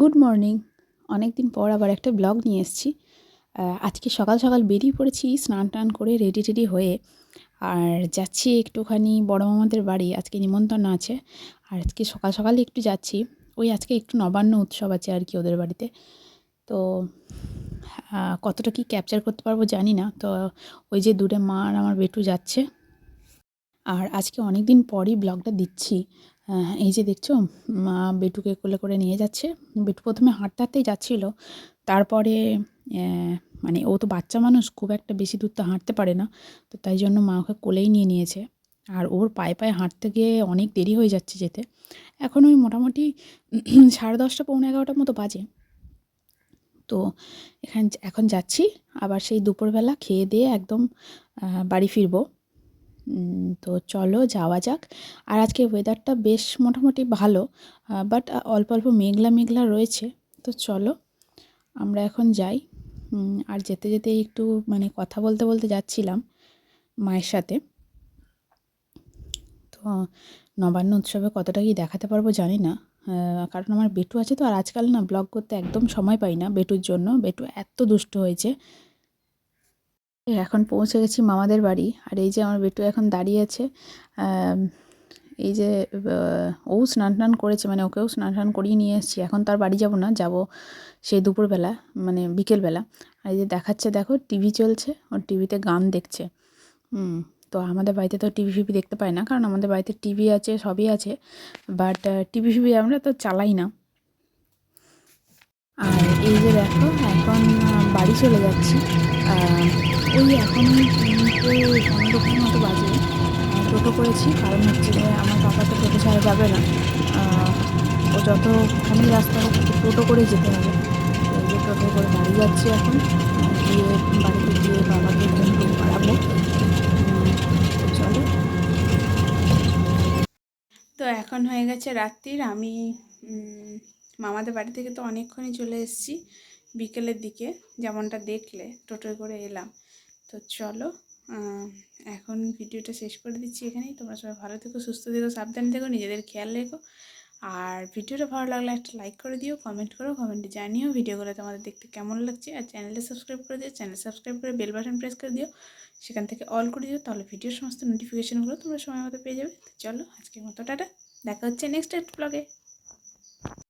Good morning. অনেক দিন পর আবার একটা ব্লগ নিয়ে এসেছি। আজকে সকাল সকাল বেরিয়ে পড়েছি স্নান টান করে রেডি টেডি হয়ে, আর যাচ্ছি একটুখানি বড় মামাদের বাড়ি। আজকে নিমন্ত্রণ আছে, আর আজকে সকাল সকালে একটু যাচ্ছি। ওই আজকে একটু নবান্ন উৎসব আছে আর কি ওদের বাড়িতে। তো কতটা কি ক্যাপচার করতে পারবো জানি না। তো ওই যে দূরে মা আর আমার বেটু যাচ্ছে, আর আজকে অনেক দিন পরই ব্লগটা দিচ্ছি। এই যে দেখছো, মা বেটুকে কোলে করে নিয়ে যাচ্ছে। বেটু প্রথমে হাঁটতে হাঁটতেই যাচ্ছিল, তারপরে মানে ও তো বাচ্চা মানুষ, খুব একটা বেশি দূর তো হাঁটতে পারে না, তো তাই জন্য মা ওকে কোলেই নিয়ে নিয়েছে। আর ওর পায়ে পায়ে হাঁটতে গিয়ে অনেক দেরি হয়ে যাচ্ছে যেতে। এখন ওই মোটামুটি 10:30 পৌনে 11টার মতো বাজে। তো এখন যাচ্ছি আবার সেই দুপুরবেলা খেয়ে দিয়ে একদম বাড়ি ফিরবো। তো চলো যাওয়া যাক। আর আজকে ওয়েদারটা বেশ মোটামুটি ভালো, বাট অল্প অল্প মেঘলা মেঘলা রয়েছে। তো চলো আমরা এখন যাই। আর যেতে যেতে একটু মানে কথা বলতে বলতে যাচ্ছিলাম মায়ের সাথে। তো নবান্ন উৎসবে কতটা কি দেখাতে পারবো জানি না, কারণ আমার বেটু আছে তো। আর আজকাল না ব্লগ করতে একদম সময় পাই না বেটুর জন্য, বেটু এত দুষ্ট হয়েছে। এখন পৌঁছে গেছি মামাদের বাড়ি, আর এই যে আমার বেটু এখন দাঁড়িয়ে আছে। এই যে ও স্নান টান করেছে, মানে ওকেও স্নান টান করিয়ে নিয়ে এসেছি। এখন তার বাড়ি যাব না, যাব সেই দুপুরবেলা, মানে বিকেলবেলা। আর এই যে দেখাচ্ছে, দেখো টিভি চলছে, ওর টিভিতে গান দেখছে। তো আমাদের বাড়িতে তো টিভি ফিভি দেখতে পাই না, কারণ আমাদের বাড়িতে টিভি আছে, সবই আছে, বাট টিভি ফিভি আমরা তো চালাই না। আর এই যে দেখো এখন বাড়ি চলে যাচ্ছি। ওই এখন 3:15 মতো বাজে। টোটো করেছি, কারণ হচ্ছে যে আমার পাপা তো টোটো ছাড়া যাবে না। ও যতখানি রাস্তা হোক ওকে টোটো করে যেতে হবে। তো এই যে টোটো করে বাড়ি যাচ্ছি এখন। গিয়ে বাড়িতে গিয়ে বাবাকে ঘুম টুম পাড়াবো। তো চলো। তো এখন হয়ে গেছে রাত্রির। আমি মামাদের বাড়ি থেকে তো অনেকক্ষণই চলে এসেছি, বিকেলের দিকে যেমনটা দেখলে টোটোয় করে এলাম। তো চলো এখন ভিডিওটা শেষ করে দিচ্ছি এখানেই। তোমরা সবাই ভালো থেকো, সুস্থ থেকো, সাবধানে থেকো, নিজেদের খেয়াল রেখো। আর ভিডিওটা ভালো লাগলে একটা লাইক করে দিও, কমেন্ট করো, কমেন্টে জানিও ভিডিওগুলো তোমাদের দেখতে কেমন লাগছে। আর চ্যানেলটা সাবস্ক্রাইব করে দিও, চ্যানেল সাবস্ক্রাইব করে বেল বাটন প্রেস করে দিও, সেখান থেকে অল করে দিও, তাহলে ভিডিওর সমস্ত নোটিফিকেশানগুলো তোমরা সময় মতো পেয়ে যাবে। চলো আজকের মতো টাটা, দেখা হচ্ছে নেক্সট একটা ব্লগে।